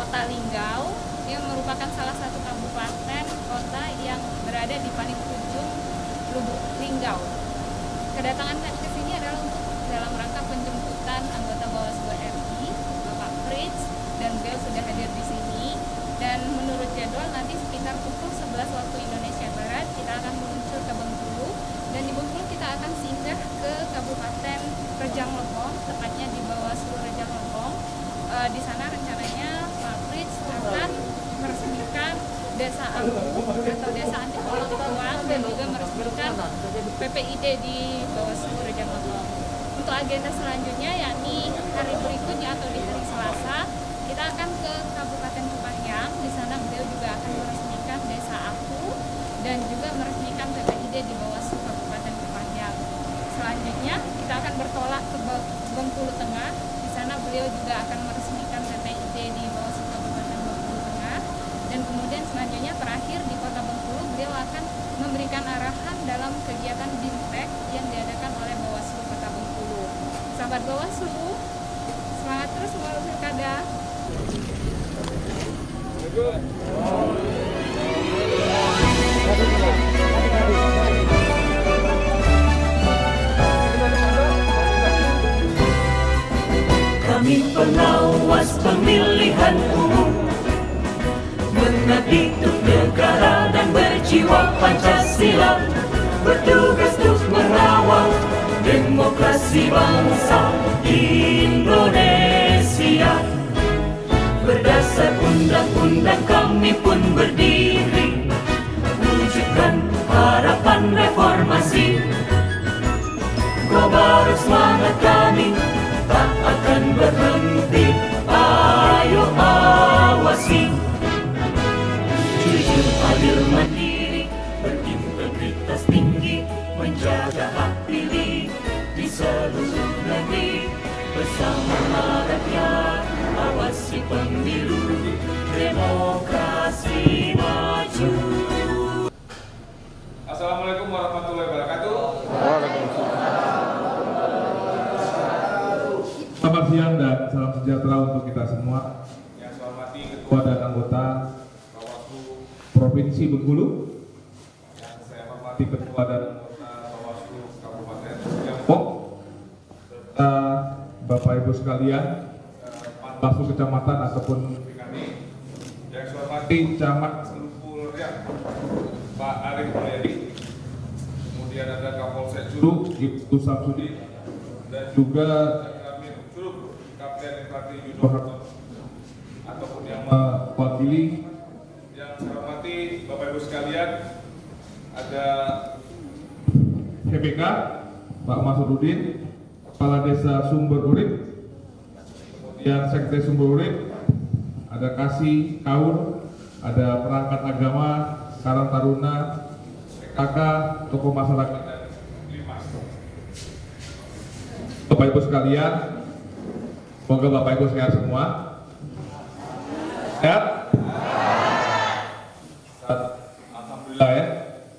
Kota Linggau yang merupakan salah satu kabupaten kota yang berada di paling ujung Lubuk Linggau. Kedatangan kami ke sini adalah untuk dalam rangka penjemputan anggota Bawaslu RI, Bapak Fritz, dan beliau sudah hadir di sini. Dan menurut jadwal nanti sekitar pukul 11 waktu Indonesia Barat kita akan meluncur ke Bengkulu, dan di Bengkulu kita akan singgah ke Kabupaten Rejang Lebong, tepatnya di Bawaslu Rejang Lebong. Di sana rencananya Pak Fritz akan meresmikan Desa Angku atau Desa Anti Politik Uang, dan juga meresmikan PPID di Bawaslu Rejang Lebong. Untuk agenda selanjutnya yakni hari berikutnya atau di hari Selasa kita akan ke Kabupaten Kepahyang. Di sana beliau juga akan meresmikan Desa Aku dan juga meresmikan PPID di Bawaslu Kabupaten Kepahyang. Selanjutnya kita akan bertolak ke Bengkulu Tengah. Di sana beliau juga akan meresmikan PPID di Bawaslu Kabupaten Bengkulu Tengah. Dan kemudian selanjutnya terakhir di Kota Bengkulu beliau akan memberikan arahan dalam kegiatan BIMTEK yang diadakan oleh Bawaslu Kota Bengkulu. Sahabat Bawaslu, semangat terus mengawal pilkada. Kami pengawas pemilihan umum, mengabdi untuk negara dan berjiwa Pancasila, bertugas untuk mengawal demokrasi bangsa Indonesia. Berdasar undang-undang kami pun berdiri, wujudkan harapan reformasi. Kobar semangat kami tak akan berhenti, ayo awasi. Jujur, adil, mandiri, berintegritas tinggi, menjaga hak pilih di seluruh negeri. Bersama rakyat, awasi pemilu, demokrasi maju. Assalamualaikum warahmatullahi wabarakatuh. Selamat siang dan salam sejahtera untuk kita semua. Yang saya hormati Ketua dan anggota Bawaslu, Provinsi Bengkulu, yang saya hormati Ketua dan anggota Bawaslu Kabupaten Depok, serta Bapak Ibu sekalian, Bawaslu Kecamatan ataupun kami, yang saya hormati Camat Selupul Riak, Pak Arif Mulyadi, kemudian ada Kapolsek Curug, Ibtu Samsudin, dan juga kami Curug Kapten Infantri Yudo Harto, ataupun yang mewakili yang saya hormati Bapak Ibu sekalian, ada HBK, Pak Masrudin, Kepala Desa Sumber Urip, kemudian Sekretari Sumber Urip, ada Kasih Kaur, ada perangkat agama, Karang Taruna, PKK, tokoh masyarakat, dan Limas. Bapak Ibu sekalian, semoga Bapak Ibu sehat semua. Sehat? Alhamdulillah ya.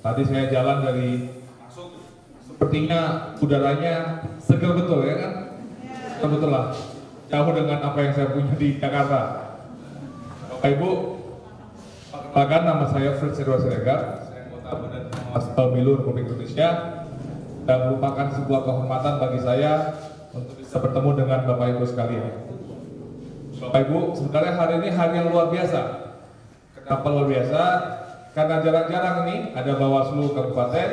Tadi saya jalan dari Masuk sepertinya udaranya segar betul ya kan? Segar betul lah. Jauh dengan apa yang saya punya di Jakarta. Bapak Ibu, perkenalkan nama saya Fritz Edward Siregar. Saya anggota Badan Pengawas Pemilu Republik Indonesia, dan merupakan sebuah kehormatan bagi saya untuk bisa bertemu dengan Bapak Ibu sekalian. Bapak Ibu, sebenarnya hari ini hari yang luar biasa. Kenapa luar biasa? Karena jarang-jarang ini ada Bawaslu Kabupaten,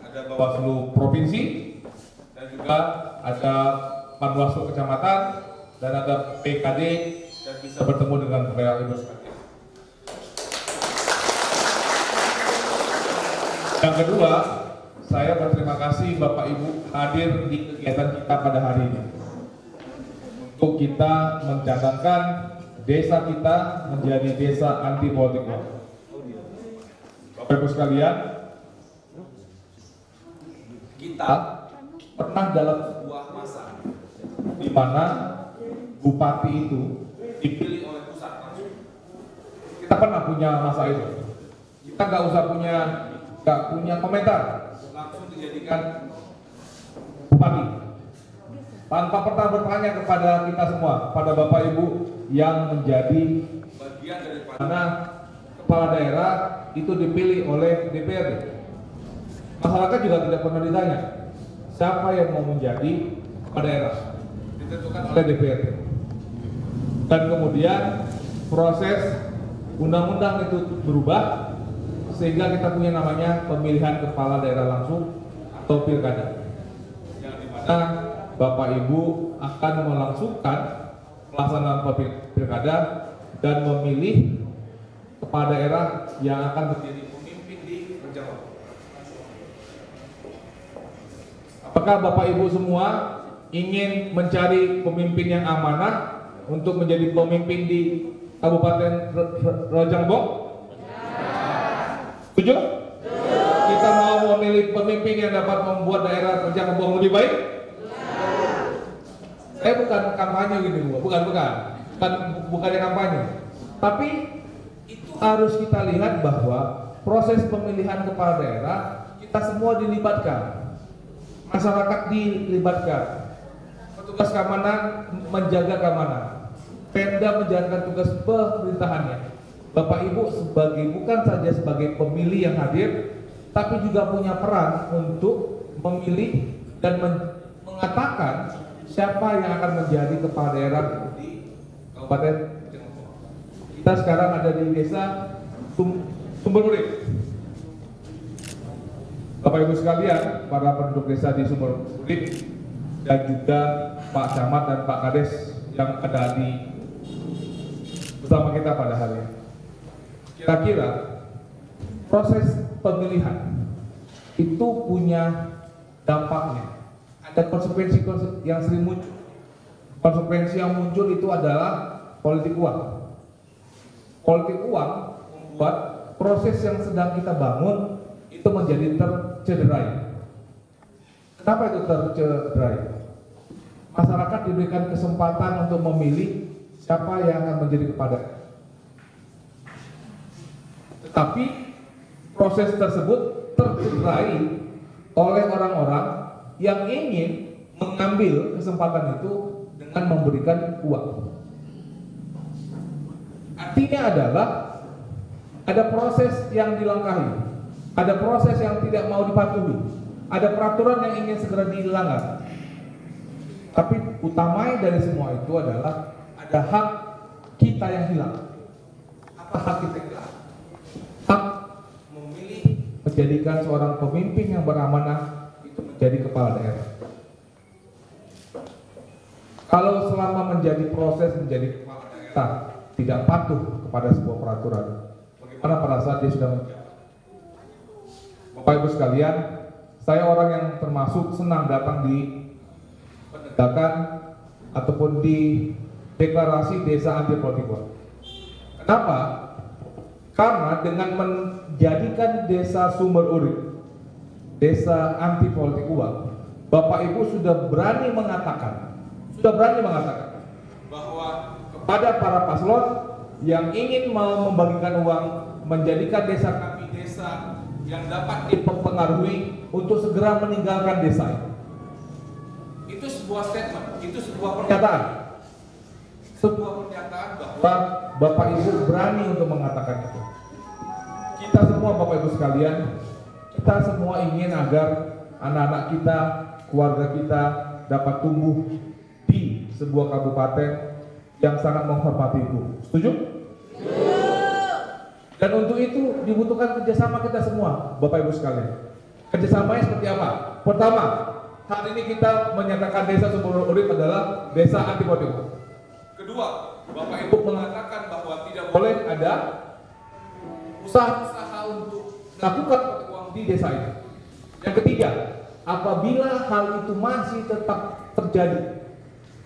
ada Bawaslu Provinsi, dan juga ada Panwaslu Kecamatan, dan ada PKD, dan bisa bertemu dengan Bapak Ibu sekalian. Yang kedua, saya berterima kasih Bapak Ibu hadir di kegiatan kita pada hari ini. Untuk kita mencanangkan desa kita menjadi desa anti politik uang. Bapak Ibu sekalian, kita pernah dalam sebuah masa di mana bupati itu dipilih oleh pusat langsung. Kita pernah punya masa itu. Kita nggak punya komentar, langsung dijadikan bupati tanpa pernah bertanya kepada kita semua, pada Bapak Ibu yang menjadi bagian daripada mana kepala daerah itu dipilih oleh DPRD. Masyarakat juga tidak pernah ditanya siapa yang mau menjadi kepala daerah, ditentukan oleh DPRD. Dan kemudian proses undang-undang itu berubah sehingga kita punya namanya pemilihan kepala daerah langsung atau pilkada, yang dimana Bapak Ibu akan melangsungkan pelaksanaan pilkada dan memilih kepala daerah yang akan menjadi pemimpin di rejang waktu. Apakah Bapak Ibu semua ingin mencari pemimpin yang amanah untuk menjadi pemimpin di Kabupaten Rejang Lebong? Setuju? Kita mau memilih pemimpin yang dapat membuat daerah Rejang Lebong lebih baik? Saya bukan kampanye gini, bukan yang kampanye. Tapi itu harus kita lihat bahwa proses pemilihan kepala daerah kita semua dilibatkan, masyarakat dilibatkan, petugas keamanan menjaga keamanan, Pemda menjalankan tugas pemerintahannya. Bapak Ibu bukan saja sebagai pemilih yang hadir, tapi juga punya peran untuk memilih dan mengatakan siapa yang akan menjadi kepala daerah di Kabupaten. Kita sekarang ada di desa Sumber Urip. Bapak Ibu sekalian, para penduduk desa di Sumber Urip dan juga Pak Camat dan Pak Kades yang ada bersama kita pada hari ini. Kira-kira proses pemilihan itu punya dampaknya. Ada konsekuensi yang sering muncul. Konsekuensi yang muncul itu adalah politik uang. Politik uang membuat proses yang sedang kita bangun itu menjadi tercederai. Kenapa itu tercederai? Masyarakat diberikan kesempatan untuk memilih siapa yang akan menjadi kepala. Tetapi proses tersebut tercederai oleh orang-orang yang ingin mengambil kesempatan itu dengan memberikan uang. Artinya adalah ada proses yang dilangkahi, ada proses yang tidak mau dipatuhi, ada peraturan yang ingin segera dilanggar. Tapi utamanya dari semua itu adalah ada hak kita yang hilang. Apa hak kita yang hilang? Hak memilih menjadikan seorang pemimpin yang beramanah itu menjadi kepala daerah. Kalau selama menjadi proses menjadi kepala daerah tidak patuh kepada sebuah peraturan, bagaimana pada saat dia sudah menjabat? Bapak Ibu sekalian, saya orang yang termasuk senang datang di penegakan ataupun di deklarasi desa anti politik uang. Kenapa? Karena dengan menjadikan desa Sumber Urip desa anti politik uang, Bapak Ibu sudah berani mengatakan bahwa kepada para paslon yang ingin mau membagikan uang, menjadikan desa kami desa yang dapat dipengaruhi untuk segera meninggalkan desa itu. Itu sebuah statement, itu sebuah pernyataan. Sebuah pernyataan bahwa Bapak Ibu berani untuk mengatakan itu. Kita semua Bapak Ibu sekalian, kita semua ingin agar anak-anak kita, keluarga kita dapat tumbuh di sebuah kabupaten yang sangat menghormati itu. Setuju? Dan untuk itu dibutuhkan kerjasama kita semua, Bapak Ibu sekalian. Kerjasamanya seperti apa? Pertama, hari ini kita menyatakan desa Sumber Urip adalah desa anti politik uang. Kedua, Bapak Ibu mengatakan bahwa tidak boleh ada usaha-usaha untuk melakukan politik uang di desa ini. Yang ketiga, apabila hal itu masih tetap terjadi,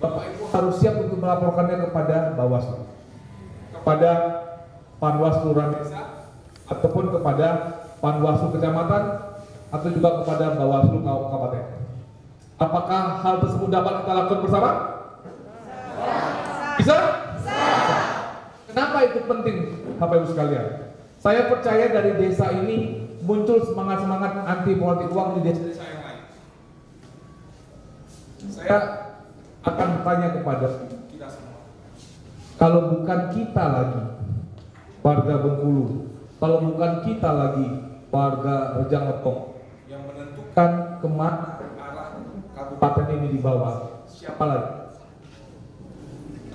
Bapak Ibu harus siap untuk melaporkannya kepada Bawaslu, kepada Panwas Kelurahan Desa, ataupun kepada Panwaslu Kecamatan, atau juga kepada Bawaslu Kabupaten. Apakah hal tersebut dapat kita lakukan bersama? Bisa? Kenapa itu penting, Bapak Ibu sekalian? Saya percaya dari desa ini muncul semangat-semangat anti politik uang di desa-desa yang lain. Saya akan bertanya kepada kita semua, kalau bukan kita lagi warga Bengkulu, kalau bukan kita lagi warga Rejang Lepong yang menentukan kemana arah kabupaten ini dibawa, siapa lagi?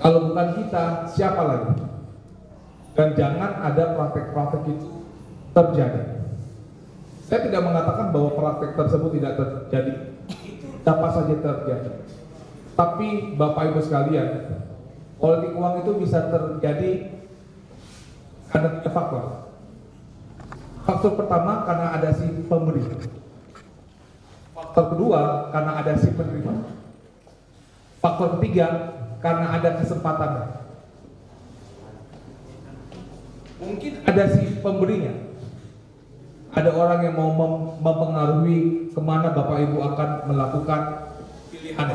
Kalau bukan kita, siapa lagi? Dan jangan ada praktek-praktek itu terjadi. Saya tidak mengatakan bahwa praktek tersebut tidak terjadi, itu dapat saja terjadi. Tapi Bapak Ibu sekalian, politik uang itu bisa terjadi karena tiga faktor. Faktor pertama karena ada si pemberi. Faktor kedua karena ada si penerima. Faktor ketiga karena ada kesempatan. Mungkin ada si pemberinya. Ada orang yang mau mempengaruhi kemana Bapak Ibu akan melakukan pilihan.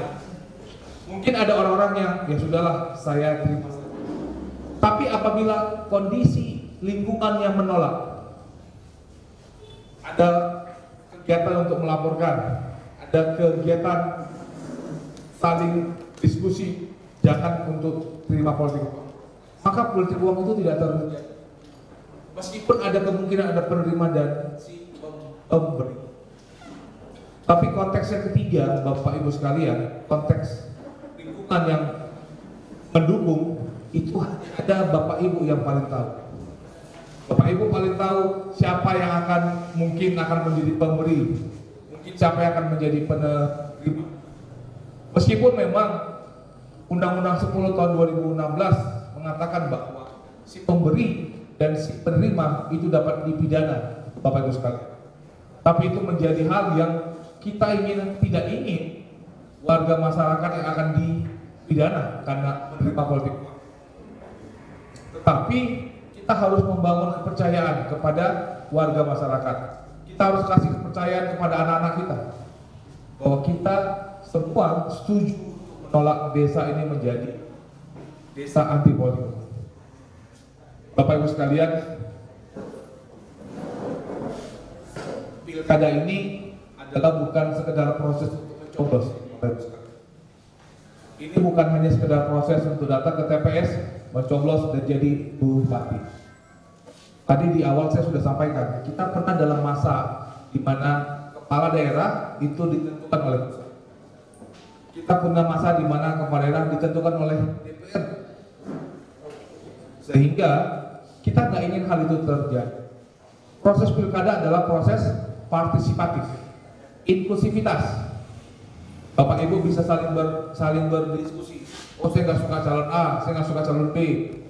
Mungkin ada orang-orang yang ya sudahlah saya terima. Tapi apabila kondisi lingkungan yang menolak, ada kegiatan untuk melaporkan, ada kegiatan saling diskusi, jangan untuk terima politik uang. Maka politik uang itu tidak terjadi. Meskipun ada kemungkinan ada penerima dan si pemberi. Tapi konteks yang ketiga, Bapak Ibu sekalian, konteks lingkungan yang mendukung itu ada Bapak Ibu yang paling tahu. Bapak Ibu paling tahu siapa yang mungkin akan menjadi pemberi, mungkin siapa yang akan menjadi penerima. Meskipun memang Undang-Undang 10 tahun 2016 mengatakan bahwa si pemberi dan si penerima itu dapat dipidana, Bapak Ibu sekalian. Tapi itu menjadi hal yang kita tidak ingin warga masyarakat yang akan dipidana karena menerima politik. Tetapi kita harus membangun kepercayaan kepada warga masyarakat. Kita harus kasih kepercayaan kepada anak-anak kita bahwa kita semua setuju menolak desa ini menjadi desa anti politik. Bapak Ibu sekalian, pilkada ini adalah bukan sekedar proses untuk mencoblos. Ini bukan hanya sekedar proses untuk datang ke TPS, mencoblos dan jadi bupati. Tadi di awal saya sudah sampaikan, kita pernah dalam masa di mana kepala daerah itu ditentukan oleh pusat. Kita pernah masa di mana kepala daerah ditentukan oleh DPR. Sehingga kita nggak ingin hal itu terjadi. Proses pilkada adalah proses partisipatif, inklusivitas. Bapak Ibu bisa saling berdiskusi. Oh, saya nggak suka calon A, saya nggak suka calon B,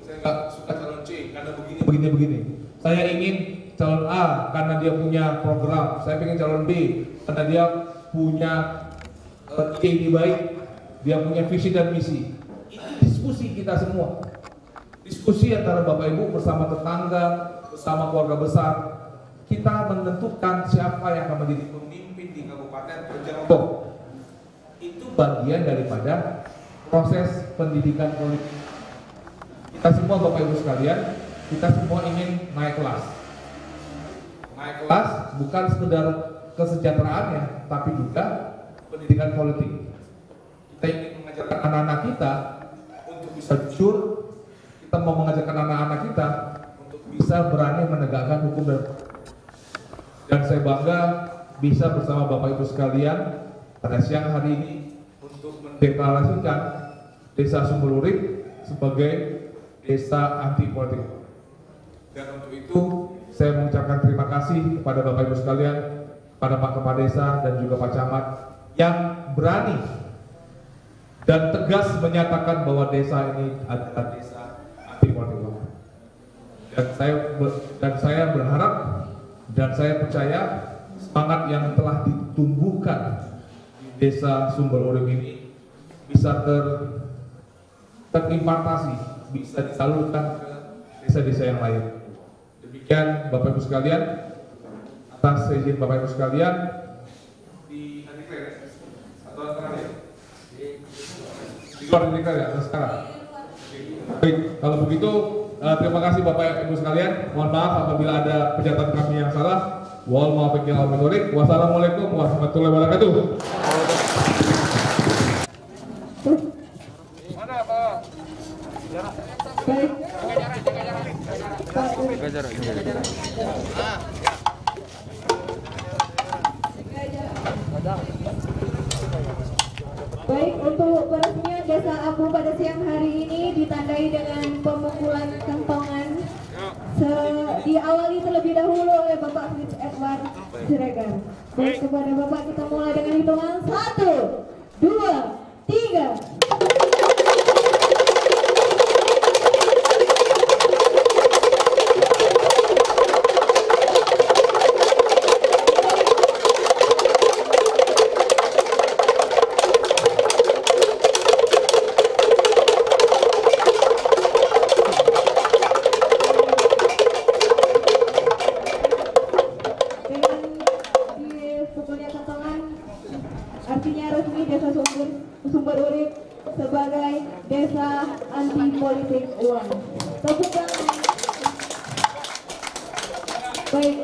saya nggak suka calon C karena begini. Saya ingin calon A karena dia punya program, saya ingin calon B karena dia punya ide baik, dia punya visi dan misi. Diskusi kita semua. Diskusi antara Bapak Ibu bersama tetangga, bersama keluarga besar, kita menentukan siapa yang akan menjadi pemimpin di Kabupaten Rejang Lepong. Itu bagian daripada proses pendidikan politik. Kita semua Bapak Ibu sekalian, kita semua ingin naik kelas. Naik kelas bukan sekedar kesejahteraannya, tapi juga pendidikan politik. Kita ingin mengajarkan anak-anak kita untuk bisa jujur. Kita mau mengajarkan anak-anak kita untuk bisa berani menegakkan hukum dan saya bangga bisa bersama Bapak Ibu sekalian pada siang hari ini untuk mendeklarasikan Desa Sumberlurik sebagai desa anti politik. Dan untuk itu saya mengucapkan terima kasih kepada Bapak Ibu sekalian, pada Pak Kepala Desa dan juga Pak Camat yang berani dan tegas menyatakan bahwa desa ini adalah desa dan saya berharap dan saya percaya semangat yang telah ditumbuhkan di Desa Sumberlurik ini bisa terimpartasi, bisa disalurkan ke desa-desa yang lain. Demikian Bapak Ibu sekalian, atas izin Bapak Ibu sekalian di luar ya, sekarang. Baik, kalau begitu terima kasih Bapak Ibu sekalian. Mohon maaf apabila ada pernyataan kami yang salah. Wassalamualaikum warahmatullahi wabarakatuh. Baik. Baik, untuk peresmian Desa Abu pada siang hari ini ditandai dengan pemukulan kantongan. Diawali terlebih dahulu oleh Bapak Fritz Edward Siregar. Baik, kepada Bapak kita mulai dengan hitungan 1, 2, 3. Artinya resmi Desa Sumber Urip sebagai desa anti politik uang. Tepuk tangan. Baik.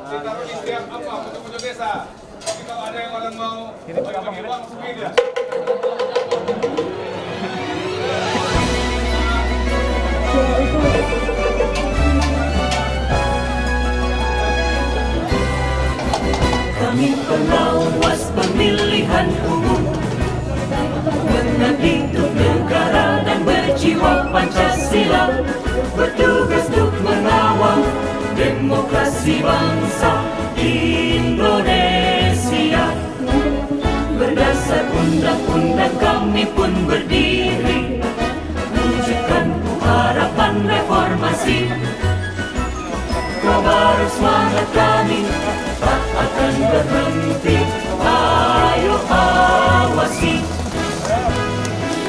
Ditaruh di setiap pojok desa. Jadi kalau ada yang orang mau bagi uang, masukin ya. Kami pengawas pemilihan umum, mengabdi untuk negara dan berjiwa Pancasila, bertugas untuk mengawal demokrasi bangsa Indonesia. Berdasar undang-undang kami pun berdiri, wujudkan harapan reformasi. Kobar semangat kami tak akan berhenti, ayo awasi.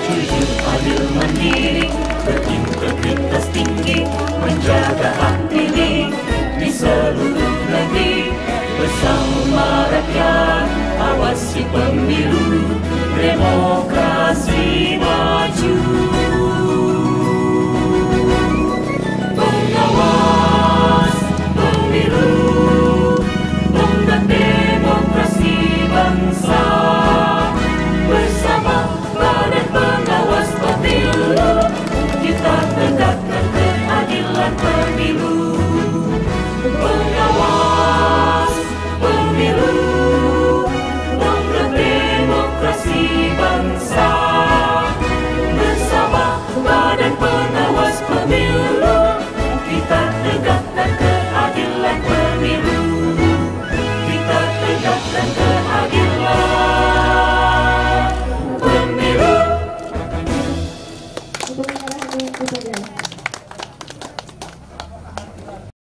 Jujur, adil, mandiri, berintegritas tinggi, menjaga hak pilih di seluruh negeri. Bersama rakyat, awasi pemilu, demokrasi maju. Pengawas pemilu, tonggak demokrasi bangsa. Bersama badan pengawas pemilu, kita tegakkan keadilan pemilu. Pengawas pemilu, tonggak demokrasi bangsa. Bersama badan pengawas pemilu, kita tegakkan keadilan pemilu. Kita tegakkan keadilan pemilu. Untuk menyerahkan saja.